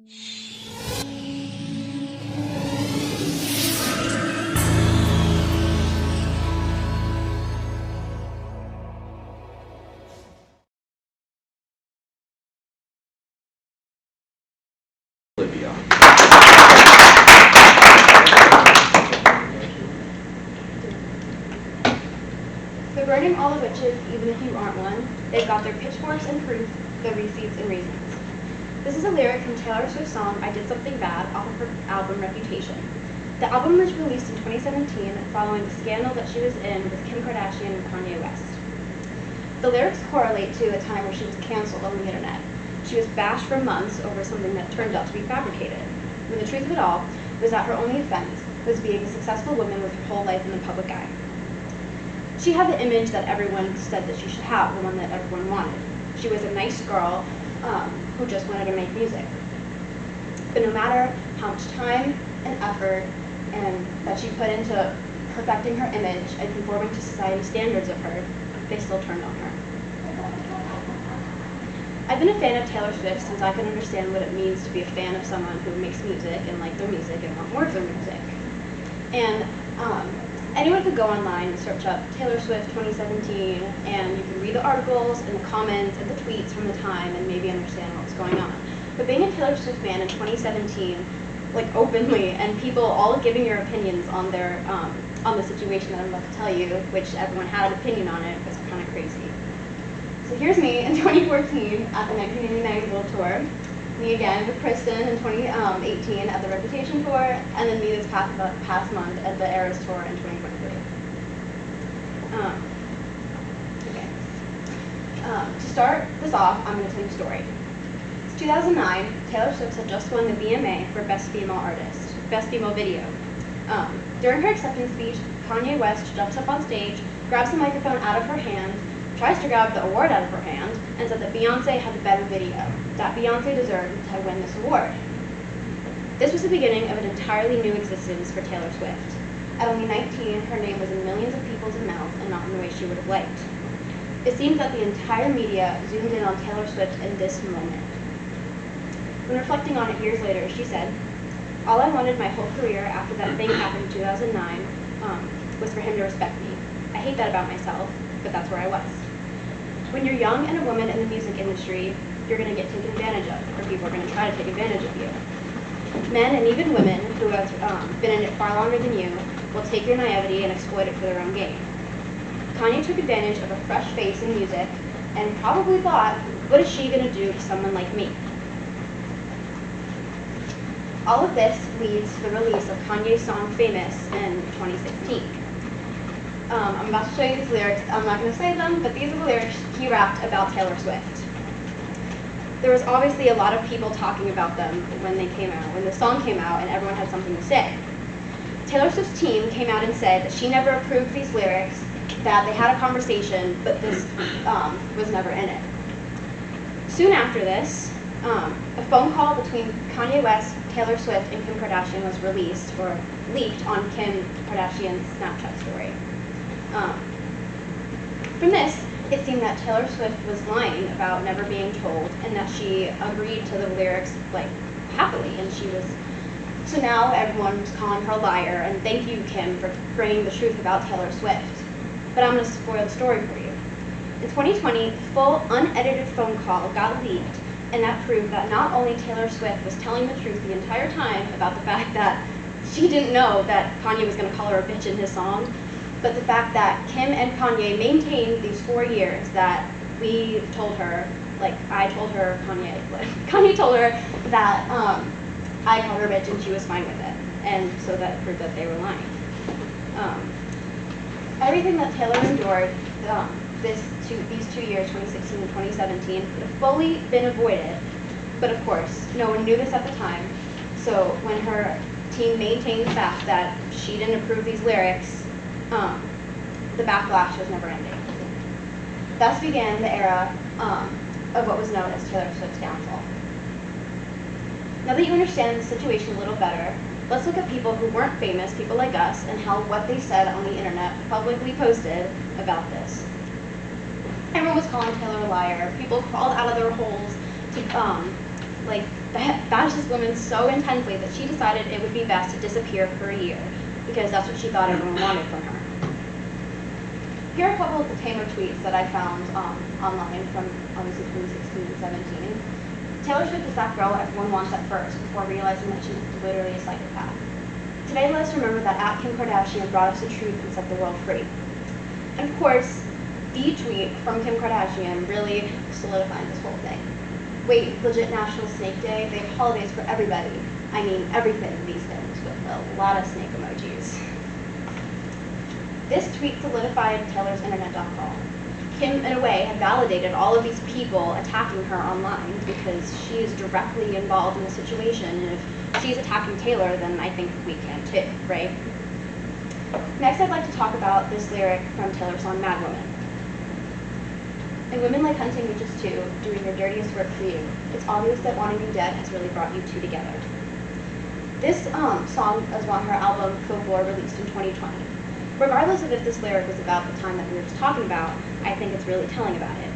Olivia. They're burning all the witches, even if you aren't one. They've got their pitchforks and proof, their receipts and reasons. This is a lyric from Taylor Swift's song I Did Something Bad off of her album Reputation. The album was released in 2017 following the scandal that she was in with Kim Kardashian and Kanye West. The lyrics correlate to a time where she was canceled on the internet. She was bashed for months over something that turned out to be fabricated, when the truth of it all was that her only offense was being a successful woman with her whole life in the public eye. She had the image that everyone said that she should have, the one that everyone wanted. She was a nice girl who just wanted to make music. But no matter how much time and effort and that she put into perfecting her image and conforming to society's standards of her, they still turned on her. I've been a fan of Taylor Swift since I could understand what it means to be a fan of someone who makes music and like their music and want more of their music. And anyone could go online and search up Taylor Swift 2017, and you can read the articles and the comments and the tweets from the time and maybe understand what's going on. But being a Taylor Swift fan in 2017, like openly, and people all giving your opinions on their on the situation that I'm about to tell you, which everyone had an opinion on it, was kind of crazy. So here's me in 2014 at the 1989 World Tour, me again with Kristen in 2018 at the Reputation Tour, and then me this past month at the Eras Tour in 2023. To start this off, I'm going to tell you a story. It's 2009. Taylor Swift had just won the VMA for Best Female Artist, Best Female Video. During her acceptance speech, Kanye West jumps up on stage, grabs the microphone out of her hand, tries to grab the award out of her hand, and said that Beyonce had the better video, that Beyonce deserved to win this award. This was the beginning of an entirely new existence for Taylor Swift. At only 19, her name was in millions of people's mouths and not in the way she would have liked. It seems that the entire media zoomed in on Taylor Swift in this moment. When reflecting on it years later, she said, "All I wanted my whole career after that thing happened in 2009 was for him to respect me. I hate that about myself, but that's where I was." When you're young and a woman in the music industry, you're going to get taken advantage of, or people are going to try to take advantage of you. Men and even women who have been in it far longer than you will take your naivety and exploit it for their own gain. Kanye took advantage of a fresh face in music and probably thought, what is she going to do to someone like me? All of this leads to the release of Kanye's song Famous in 2016. I'm about to show you these lyrics. I'm not going to say them, but these are the lyrics he rapped about Taylor Swift. There was obviously a lot of people talking about them when they came out, when the song came out, and everyone had something to say. Taylor Swift's team came out and said that she never approved these lyrics, that they had a conversation, but this was never in it. Soon after this, a phone call between Kanye West, Taylor Swift, and Kim Kardashian was released or leaked on Kim Kardashian's Snapchat story. From this, it seemed that Taylor Swift was lying about never being told, and that she agreed to the lyrics like happily, and she was. So now everyone was calling her a liar, and thank you, Kim, for bringing the truth about Taylor Swift. But I'm going to spoil the story for you. In 2020, the full unedited phone call got leaked, and that proved that not only Taylor Swift was telling the truth the entire time about the fact that she didn't know that Kanye was going to call her a bitch in his song, but the fact that Kim and Kanye maintained these 4 years that we told her, like I told her, Kanye told her that I called her a bitch and she was fine with it. And so that proved that they were lying. Everything that Taylor endured these 2 years, 2016 and 2017, could have fully been avoided. But of course, no one knew this at the time. So when her team maintained the fact that she didn't approve these lyrics, the backlash was never ending. Thus began the era of what was known as Taylor Swift's downfall. Now that you understand the situation a little better, let's look at people who weren't famous, people like us, and how what they said on the internet publicly posted about this. Everyone was calling Taylor a liar. People crawled out of their holes like, bashed this woman so intensely that she decided it would be best to disappear for a year, because that's what she thought everyone wanted from her. Here are a couple of the tamer tweets that I found online from obviously 2016 and 17. Taylor Swift is that girl everyone wants at first, before realizing that she's literally a psychopath. Today, let us remember that Kim Kardashian brought us the truth and set the world free. And of course, the tweet from Kim Kardashian really solidified this whole thing. Wait, legit National Snake Day? They have holidays for everybody. I mean, everything these days, with a lot of snake emojis. This tweet solidified Taylor's internet downfall. Kim, in a way, had validated all of these people attacking her online because she is directly involved in the situation, and if she's attacking Taylor, then I think we can too, right? Next, I'd like to talk about this lyric from Taylor's song Mad Woman. And women like hunting witches too, doing their dirtiest work for you. It's obvious that wanting you dead has really brought you two together. This song was on her album Folklore, released in 2020. Regardless of if this lyric was about the time that we were just talking about, I think it's really telling about it.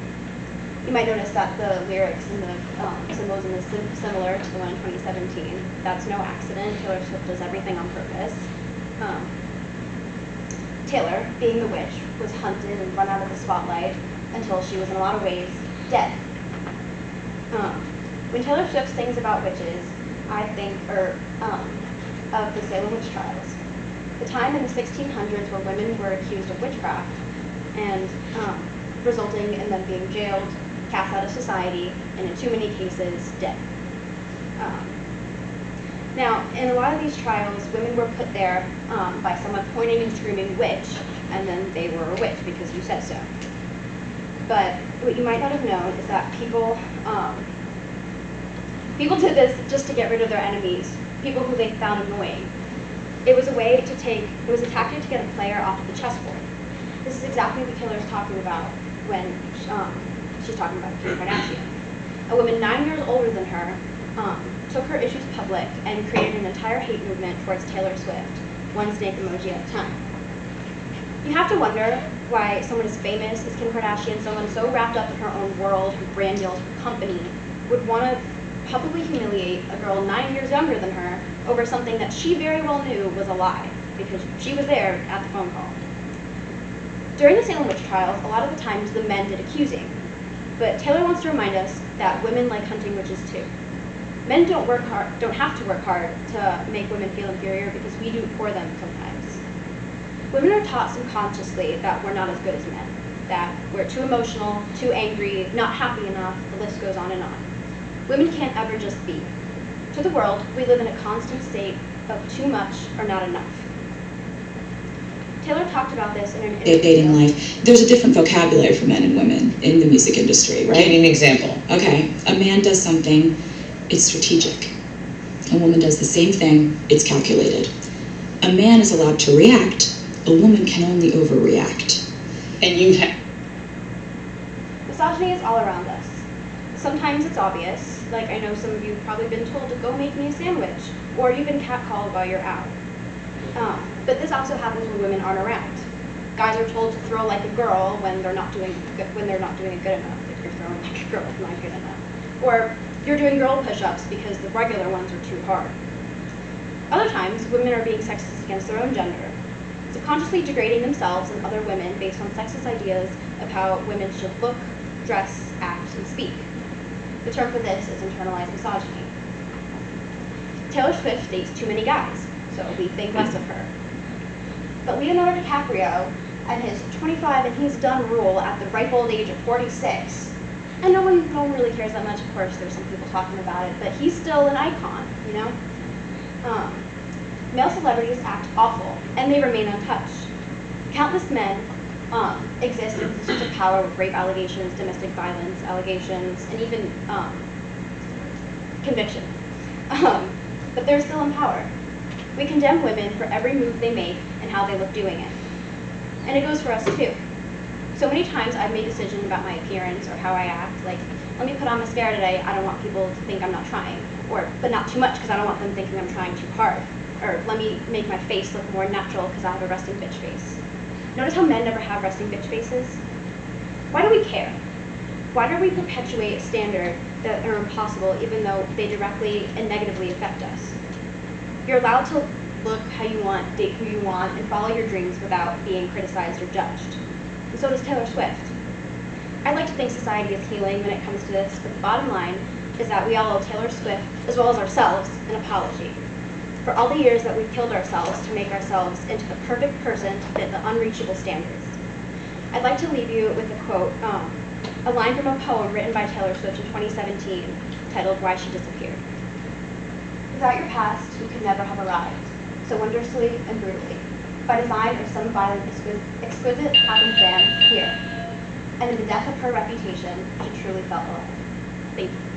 You might notice that the lyrics and the symbolism is similar to the one in 2017. That's no accident. Taylor Swift does everything on purpose. Taylor, being the witch, was hunted and run out of the spotlight until she was in a lot of ways dead. When Taylor Swift sings about witches, I think of the Salem witch trials. The time in the 1600s where women were accused of witchcraft and resulting in them being jailed, cast out of society, and in too many cases, dead. Now, in a lot of these trials, women were put there by someone pointing and screaming witch, and then they were a witch because you said so. But what you might not have known is that people did this just to get rid of their enemies, people who they found annoying. It was a tactic to get a player off of the chessboard. This is exactly what Taylor's talking about when she's talking about Kim Kardashian. A woman 9 years older than her took her issues public and created an entire hate movement towards Taylor Swift, one snake emoji at a time. You have to wonder why someone as famous as Kim Kardashian, someone so wrapped up in her own world, her brand deals, her company, would want to publicly humiliate a girl 9 years younger than her over something that she very well knew was a lie, because she was there at the phone call. During the Salem witch trials, a lot of the times the men did accusing, but Taylor wants to remind us that women like hunting witches too. Men don't have to work hard to make women feel inferior because we do it for them sometimes. Women are taught subconsciously that we're not as good as men, that we're too emotional, too angry, not happy enough, the list goes on and on. Women can't ever just be. To the world, we live in a constant state of too much or not enough. Taylor talked about this in an interview. Dating life. There's a different vocabulary for men and women in the music industry, right? Give me an example. Okay, a man does something, it's strategic. A woman does the same thing, it's calculated. A man is allowed to react, a woman can only overreact. And you have... Misogyny is all around us. Sometimes it's obvious, like I know some of you have probably been told to go make me a sandwich, or you've been catcalled while you're out. But this also happens when women aren't around. Guys are told to throw like a girl when they're not doing it good enough. If you're throwing like a girl, it's not good enough. Or you're doing girl push-ups because the regular ones are too hard. Other times, women are being sexist against their own gender, subconsciously degrading themselves and other women based on sexist ideas of how women should look, dress, act, and speak. The term for this is internalized misogyny. Taylor Swift dates too many guys, so we think less of her. But Leonardo DiCaprio and his 25 and he's done rule at the ripe old age of 46, and no one really cares that much. Of course, there's some people talking about it, but he's still an icon, you know? Male celebrities act awful, and they remain untouched. Countless men exist in positions of power with rape allegations, domestic violence allegations, and even conviction. But they're still in power. We condemn women for every move they make and how they look doing it. And it goes for us too. So many times I've made decisions about my appearance or how I act, like, let me put on mascara today, I don't want people to think I'm not trying. But not too much because I don't want them thinking I'm trying too hard. Or let me make my face look more natural because I have a resting bitch face. Notice how men never have resting bitch faces? Why do we care? Why do we perpetuate standards that are impossible even though they directly and negatively affect us? You're allowed to look how you want, date who you want, and follow your dreams without being criticized or judged. And so does Taylor Swift. I'd like to think society is healing when it comes to this, but the bottom line is that we all owe Taylor Swift, as well as ourselves, an apology for all the years that we've killed ourselves to make ourselves into the perfect person to fit the unreachable standards. I'd like to leave you with a quote, a line from a poem written by Taylor Swift in 2017, titled Why She Disappeared. Without your past, you could never have arrived, so wondrously and brutally, by design or some violent exquisite happenstance here. And in the death of her reputation, she truly felt alive. Thank you.